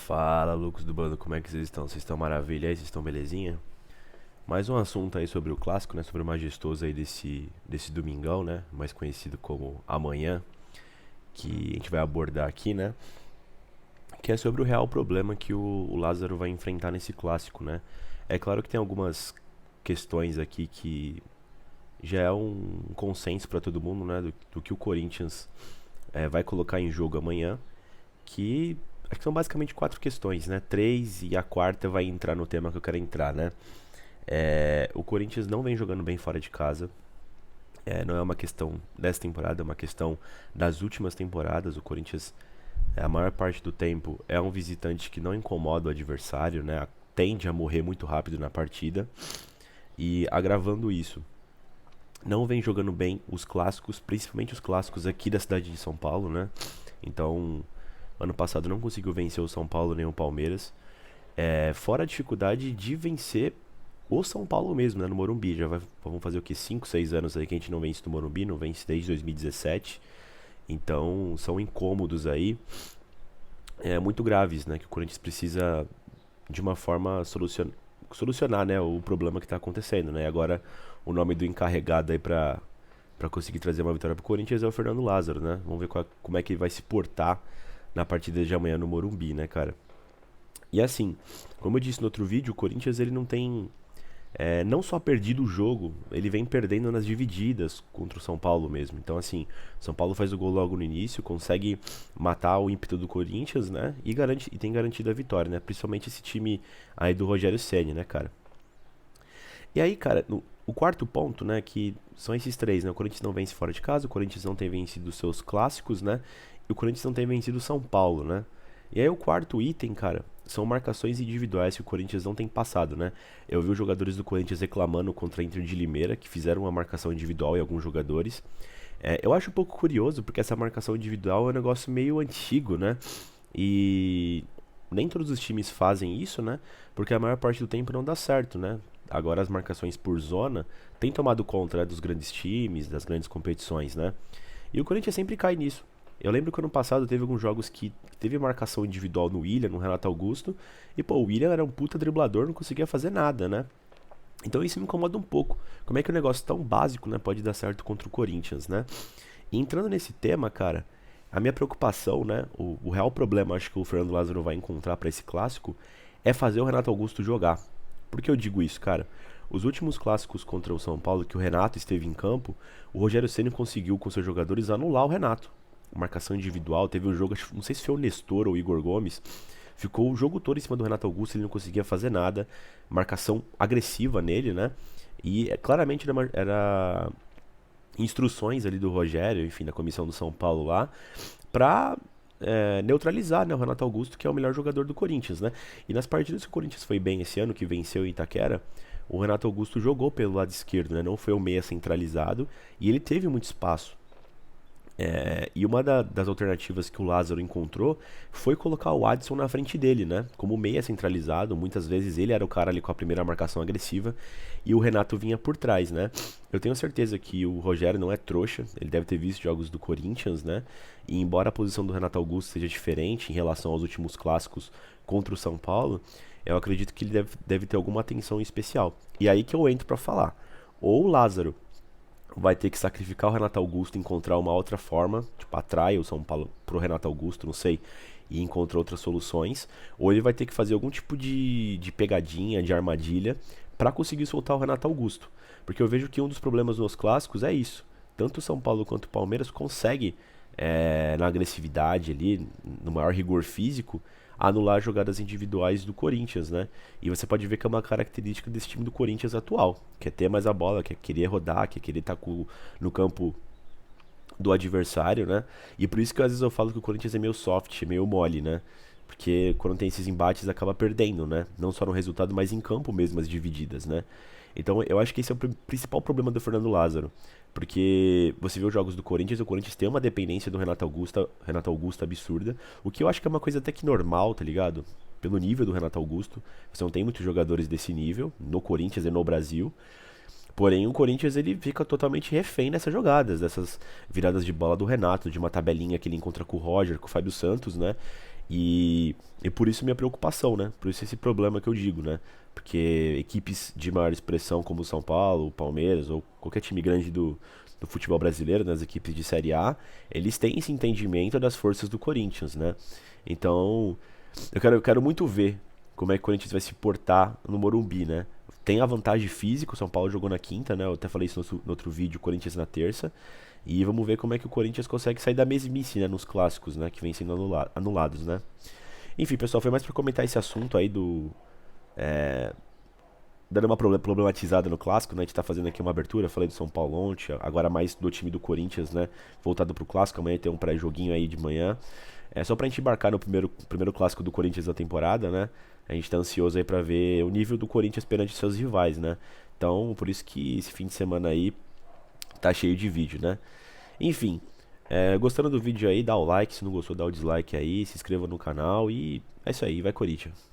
Fala, Lucas do Bando, como é que vocês estão? Vocês estão maravilha aí? Vocês estão belezinha? Mais um assunto aí sobre o clássico, né? Sobre o majestoso aí desse domingão, né? Mais conhecido como Amanhã, que a gente vai abordar aqui, né? Que é sobre o real problema que o Lázaro vai enfrentar nesse clássico, né? É claro que tem algumas questões aqui que já é um consenso para todo mundo, né? Do que o Corinthians vai colocar em jogo amanhã, que acho que são basicamente quatro questões, né? Três e a quarta vai entrar no tema que eu quero entrar, né? O Corinthians não vem jogando bem fora de casa. Não é uma questão dessa temporada, é uma questão das últimas temporadas. O Corinthians, a maior parte do tempo, é um visitante que não incomoda o adversário, né? Tende a morrer muito rápido na partida. E agravando isso, não vem jogando bem os clássicos, principalmente os clássicos aqui da cidade de São Paulo, né? Então, ano passado não conseguiu vencer o São Paulo nem o Palmeiras. Fora a dificuldade de vencer o São Paulo mesmo, né, no Morumbi. Vamos fazer o que? 5, 6 anos aí que a gente não vence no Morumbi, não vence desde 2017. Então são incômodos aí, muito graves, né, que o Corinthians precisa de uma forma solucionar, né, o problema que está acontecendo, né. Agora o nome do encarregado aí para conseguir trazer uma vitória para o Corinthians é o Fernando Lázaro, né. Vamos ver como é que ele vai se portar na partida de amanhã no Morumbi, né, cara. E assim, como eu disse no outro vídeo, o Corinthians ele não tem não só perdido o jogo, ele vem perdendo nas divididas contra o São Paulo mesmo. Então, assim, São Paulo faz o gol logo no início, consegue matar o ímpeto do Corinthians, né? E tem garantido a vitória, né? Principalmente esse time aí do Rogério Ceni, né, cara? E aí, cara, o quarto ponto, né, que são esses três, né? O Corinthians não vence fora de casa, o Corinthians não tem vencido os seus clássicos, né? E o Corinthians não tem vencido o São Paulo, né? E aí o quarto item, cara, são marcações individuais que o Corinthians não tem passado, né? Eu vi os jogadores do Corinthians reclamando contra a Inter de Limeira, que fizeram uma marcação individual em alguns jogadores. Eu acho um pouco curioso, porque essa marcação individual é um negócio meio antigo, né? E nem todos os times fazem isso, né? Porque a maior parte do tempo não dá certo, né? Agora as marcações por zona têm tomado conta, né, dos grandes times, das grandes competições, né? E o Corinthians sempre cai nisso. Eu lembro que ano passado teve alguns jogos que teve marcação individual no Willian, no Renato Augusto, e pô, o Willian era um puta driblador, não conseguia fazer nada, né? Então isso me incomoda um pouco. Como é que um negócio tão básico, né, pode dar certo contra o Corinthians, né? E entrando nesse tema, cara, a minha preocupação, né, o real problema, acho que o Fernando Lázaro vai encontrar pra esse clássico, é fazer o Renato Augusto jogar. Por que eu digo isso, cara? Os últimos clássicos contra o São Paulo, que o Renato esteve em campo, o Rogério Ceni conseguiu com seus jogadores anular o Renato. Marcação individual, teve um jogo, não sei se foi o Nestor ou o Igor Gomes, ficou o jogo todo em cima do Renato Augusto, ele não conseguia fazer nada, marcação agressiva nele, né? E claramente era instruções ali do Rogério, enfim, da comissão do São Paulo lá, pra neutralizar, né, o Renato Augusto, que é o melhor jogador do Corinthians, né? E nas partidas que o Corinthians foi bem esse ano, que venceu em Itaquera, o Renato Augusto jogou pelo lado esquerdo, né? Não foi o meia centralizado e ele teve muito espaço. E uma das alternativas que o Lázaro encontrou foi colocar o Adson na frente dele, né? Como meia centralizado, muitas vezes ele era o cara ali com a primeira marcação agressiva e o Renato vinha por trás, né? Eu tenho certeza que o Rogério não é trouxa, ele deve ter visto jogos do Corinthians, né? E embora a posição do Renato Augusto seja diferente em relação aos últimos clássicos contra o São Paulo, eu acredito que ele deve ter alguma atenção especial. E aí que eu entro pra falar. Ou o Lázaro vai ter que sacrificar o Renato Augusto e encontrar uma outra forma, tipo, atrai o São Paulo pro Renato Augusto, não sei, e encontra outras soluções, ou ele vai ter que fazer algum tipo de pegadinha, de armadilha, para conseguir soltar o Renato Augusto. Porque eu vejo que um dos problemas nos clássicos é isso. Tanto o São Paulo quanto o Palmeiras consegue, na agressividade ali, no maior rigor físico, anular jogadas individuais do Corinthians, né? E você pode ver que é uma característica desse time do Corinthians atual, que é ter mais a bola, que é querer rodar, que é querer estar no campo do adversário, né? E por isso que às vezes eu falo que o Corinthians é meio soft, meio mole, né? Porque quando tem esses embates acaba perdendo, né? Não só no resultado, mas em campo mesmo, as divididas, né? Então eu acho que esse é o principal problema do Fernando Lázaro. Porque você vê os jogos do Corinthians, o Corinthians tem uma dependência do Renato Augusto absurda, o que eu acho que é uma coisa até que normal, tá ligado? Pelo nível do Renato Augusto, você não tem muitos jogadores desse nível no Corinthians e no Brasil. Porém, o Corinthians ele fica totalmente refém nessas jogadas, dessas viradas de bola do Renato, de uma tabelinha que ele encontra com o Roger, com o Fábio Santos, né? E por isso minha preocupação, né? Por isso esse problema que eu digo, né? Porque equipes de maior expressão como o São Paulo, o Palmeiras ou qualquer time grande do futebol brasileiro, nas equipes de Série A, eles têm esse entendimento das forças do Corinthians, né? Então, eu quero muito ver como é que o Corinthians vai se portar no Morumbi, né? Tem a vantagem física, o São Paulo jogou na quinta, né? Eu até falei isso no outro vídeo, o Corinthians na terça. E vamos ver como é que o Corinthians consegue sair da mesmice, né? Nos clássicos, né? Que vem sendo anulados, né? Enfim, pessoal, foi mais pra comentar esse assunto aí do. é, Dando uma problematizada no clássico, né? A gente tá fazendo aqui uma abertura, falei do São Paulo ontem, agora mais do time do Corinthians, né? Voltado pro clássico, amanhã tem um pré-joguinho aí de manhã. É só pra gente embarcar no primeiro clássico do Corinthians da temporada, né? A gente tá ansioso aí pra ver o nível do Corinthians perante seus rivais, né? Então, por isso que esse fim de semana aí tá cheio de vídeo, né? Enfim, gostando do vídeo aí, dá o like, se não gostou, dá o dislike aí, se inscreva no canal e é isso aí, vai Corinthians!